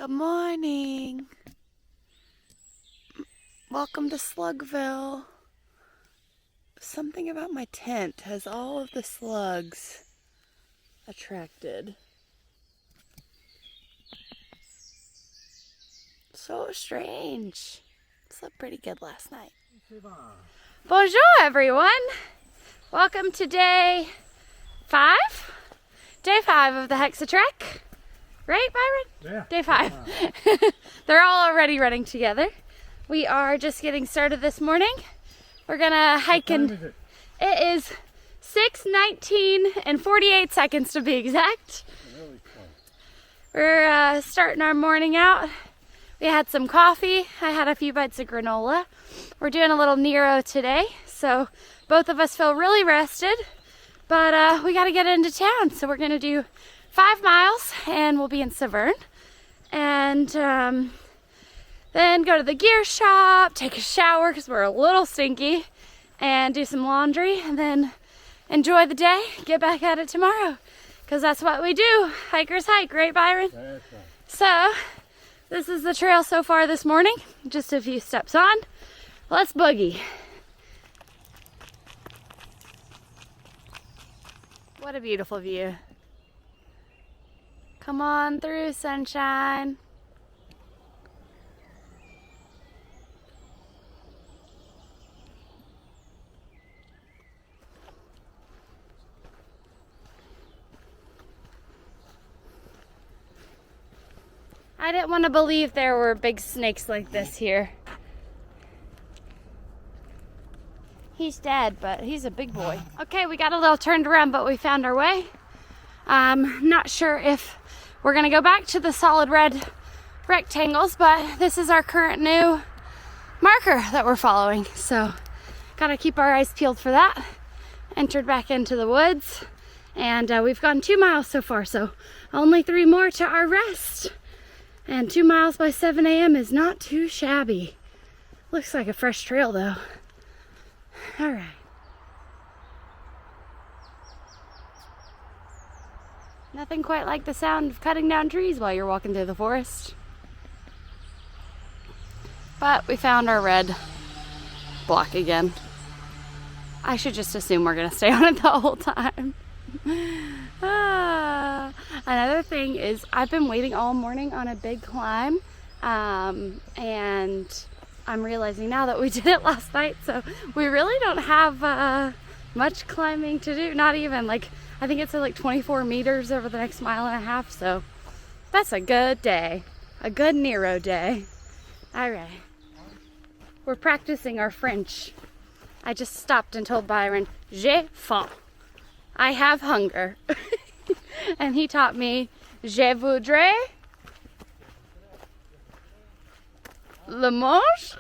Good morning. Welcome to Slugville. Something about my tent has all of the slugs attracted. So strange. Slept pretty good last night. Bonjour everyone. Welcome to day 5. Day 5 of the HexaTrek. Right, Byron? Yeah. Day 5. They're all already running together. We are just getting started this morning. We're gonna hike What and time is it? it is 6:19 and 48 seconds to be exact. Really close. We're starting our morning out. We had some coffee. I had a few bites of granola. We're doing a little Nero today, so both of us feel really rested, but we got to get into town. So we're gonna do 5 miles and we'll be in Severn, and then go to the gear shop, take a shower because we're a little stinky, and do some laundry, and then enjoy the day, get back at it tomorrow, because that's what we do. Hikers hike, right, Byron? That's right. So this is the trail so far this morning, just a few steps on. Let's boogie. What a beautiful view. Come on through, sunshine. I didn't want to believe there were big snakes like this here. He's dead, but he's a big boy. Okay, we got a little turned around, but we found our way. Not sure if we're gonna go back to the solid red rectangles, but this is our current new marker that we're following. So gotta keep our eyes peeled for that. Entered back into the woods, and we've gone 2 miles so far, so only 3 more to our rest. And 2 miles by 7 a.m. is not too shabby. Looks like a fresh trail though. All right. Nothing quite like the sound of cutting down trees while you're walking through the forest. But we found our red block again. I should just assume we're gonna stay on it the whole time. Another thing is I've been waiting all morning on a big climb, and I'm realizing now that we did it last night, so we really don't have much climbing to do. Not even, like, I think it's like 24 meters over the next 1.5 miles, so that's a good day. A good Nero day. All right. We're practicing our French. I just stopped and told Byron, j'ai faim. I have hunger. And he taught me, je voudrais le mange.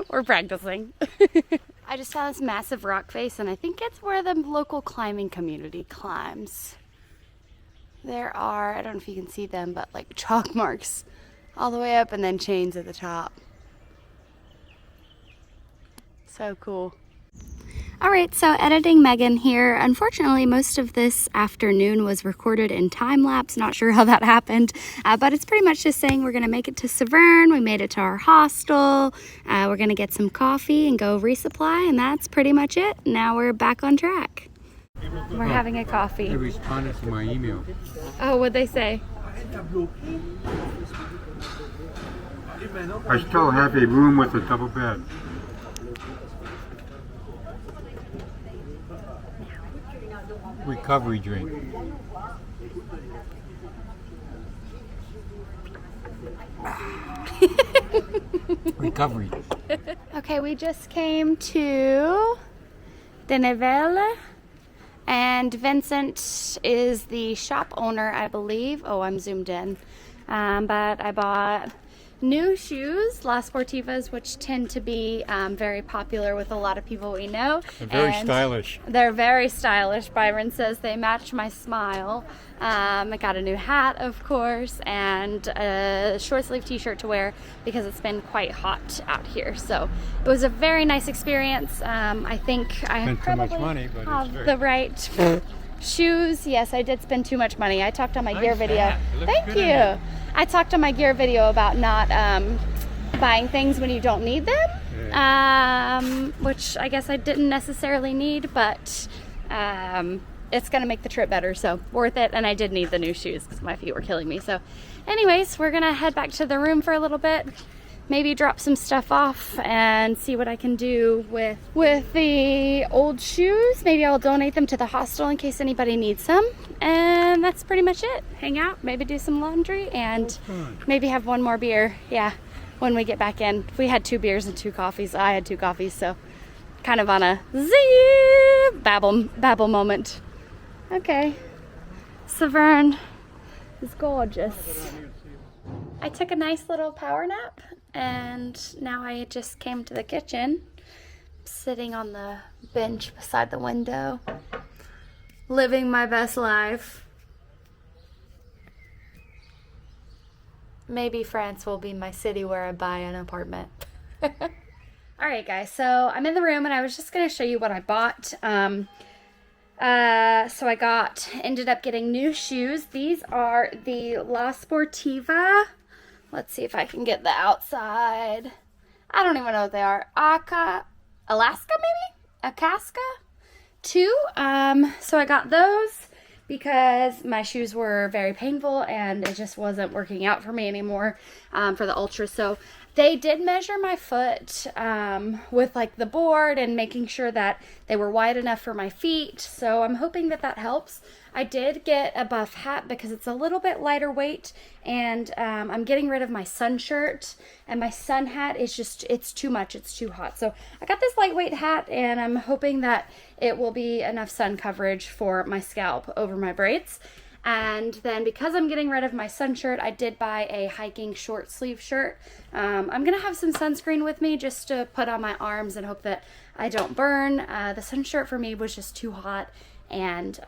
We're practicing. I just saw this massive rock face, and I think it's where the local climbing community climbs. There are, I don't know if you can see them, but like chalk marks all the way up and then chains at the top. So cool. All right, so editing Megan here. Unfortunately, most of this afternoon was recorded in time lapse. Not sure how that happened, but it's pretty much just saying we're gonna make it to Severn. We made it to our hostel. We're gonna get some coffee and go resupply, and that's pretty much it. Now we're back on track. We're having a coffee. They responded to my email. Oh, what'd they say? I still have a room with a double bed. Recovery drink. Recovery. Okay, we just came to Deneville, and Vincent is the shop owner, I believe. Oh, I'm zoomed in. But I bought new shoes, La Sportivas, which tend to be very popular with a lot of people we know. They're very stylish. They're very stylish. Byron says they match my smile. I got a new hat, of course, and a short sleeve t-shirt to wear because it's been quite hot out here. So it was a very nice experience. I think I Spent too probably much money, but have it's very... the right Shoes, yes, I did spend too much money. I talked on my gear video. hat. It looks Thank good in you. it. I talked on my gear video about not buying things when you don't need them, which I guess I didn't necessarily need, but it's gonna make the trip better, so worth it. And I did need the new shoes because my feet were killing me. So anyways, we're gonna head back to the room for a little bit, maybe drop some stuff off and see what I can do with the old shoes. Maybe I'll donate them to the hostel in case anybody needs some. And that's pretty much it. Hang out, maybe do some laundry, and maybe have one more beer. Yeah, when we get back in. We had 2 beers and 2 coffees. I had 2 coffees, so kind of on a babble moment. Okay, Severn is gorgeous. I took a nice little power nap, and now I just came to the kitchen, sitting on the bench beside the window, living my best life. Maybe France will be my city where I buy an apartment. Alright guys, so I'm in the room and I was just going to show you what I bought. So I ended up getting new shoes. These are the La Sportiva. Let's see if I can get the outside. I don't even know what they are. Alaska maybe? Akaska? 2. So I got those because my shoes were very painful and it just wasn't working out for me anymore for the Ultra. So they did measure my foot with like the board and making sure that they were wide enough for my feet. So I'm hoping that that helps. I did get a buff hat because it's a little bit lighter weight, and I'm getting rid of my sun shirt, and my sun hat is just, it's too much, it's too hot. So I got this lightweight hat, and I'm hoping that it will be enough sun coverage for my scalp over my braids. And then because I'm getting rid of my sun shirt, I did buy a hiking short sleeve shirt. I'm gonna have some sunscreen with me just to put on my arms and hope that I don't burn. The sun shirt for me was just too hot, and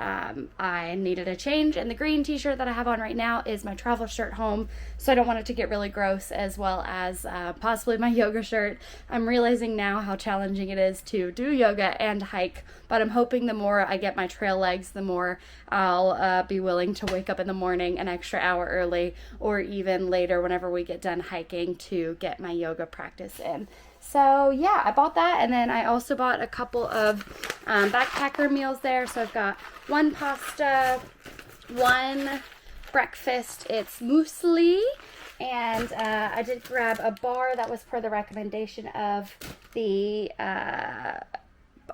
I needed a change. And the green t-shirt that I have on right now is my travel shirt home, so I don't want it to get really gross, as well as possibly my yoga shirt. I'm realizing now how challenging it is to do yoga and hike, but I'm hoping the more I get my trail legs, the more I'll be willing to wake up in the morning an extra hour early, or even later whenever we get done hiking, to get my yoga practice in. So yeah, I bought that, and then I also bought a couple of backpacker meals there. So I've got 1 pasta, 1 breakfast, it's muesli, and I did grab a bar that was per the recommendation of the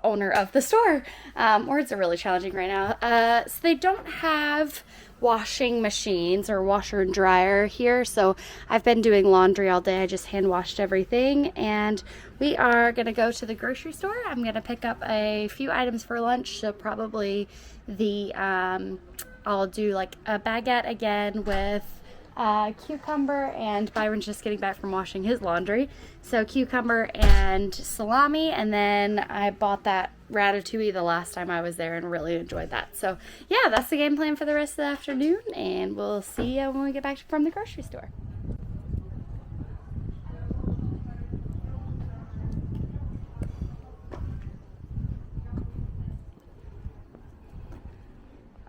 owner of the store. Words are really challenging right now. So they don't have washing machines or washer and dryer here, so I've been doing laundry all day. I just hand washed everything, and we are gonna go to the grocery store. I'm gonna pick up a few items for lunch, so probably the I'll do like a baguette again with cucumber, and Byron's just getting back from washing his laundry, so cucumber and salami. And then I bought that ratatouille the last time I was there and really enjoyed that. So yeah, that's the game plan for the rest of the afternoon, and we'll see you when we get back from the grocery store.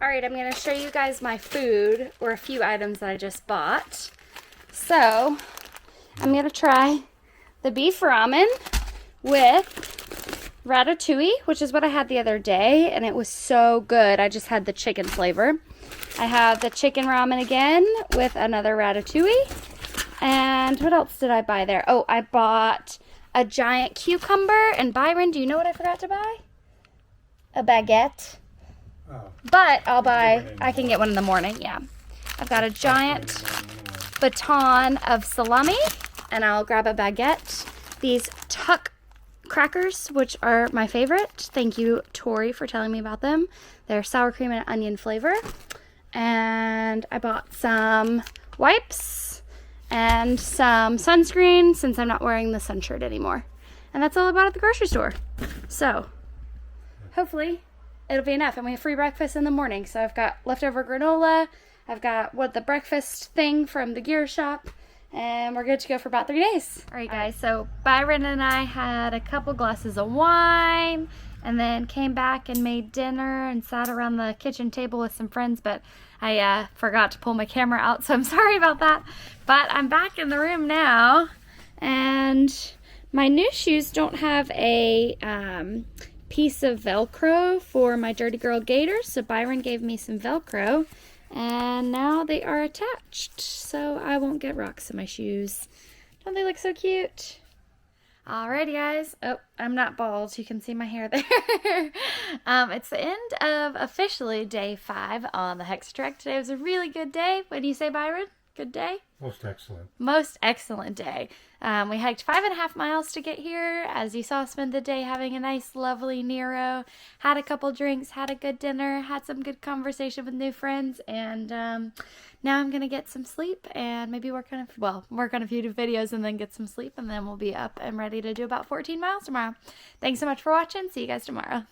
Alright, I'm going to show you guys my food, or a few items that I just bought. So, I'm going to try the beef ramen with ratatouille, which is what I had the other day, and it was so good. I just had the chicken flavor. I have the chicken ramen again with another ratatouille. And what else did I buy there? Oh, I bought a giant cucumber. And Byron, do you know what I forgot to buy? A baguette. Oh. But I can get one in the morning, yeah. I've got a giant baton of salami, and I'll grab a baguette. These tuck crackers, which are my favorite. Thank you, Tori, for telling me about them. They're sour cream and onion flavor. And I bought some wipes and some sunscreen, since I'm not wearing the sun shirt anymore. And that's all I bought at the grocery store. So, hopefully it'll be enough. And we have free breakfast in the morning. So I've got leftover granola. I've got the breakfast thing from the gear shop. And we're good to go for about 3 days. All right, guys. So Byron and I had a couple glasses of wine. and then came back and made dinner and sat around the kitchen table with some friends, but I forgot to pull my camera out, so I'm sorry about that. But I'm back in the room now, and my new shoes don't have a piece of Velcro for my Dirty Girl gaiters, so Byron gave me some Velcro, and now they are attached, so I won't get rocks in my shoes. Don't they look so cute? Alrighty guys, oh, I'm not bald, you can see my hair there. It's the end of officially day 5 on the HexaTrek. Today was a really good day. What do you say, Byron? Good day? Most excellent. Most excellent day. We hiked 5.5 miles to get here. As you saw, spent the day having a nice, lovely Nero. Had a couple drinks, had a good dinner, had some good conversation with new friends, and now I'm gonna get some sleep and maybe work on a few videos and then get some sleep, and then we'll be up and ready to do about 14 miles tomorrow. Thanks so much for watching. See you guys tomorrow.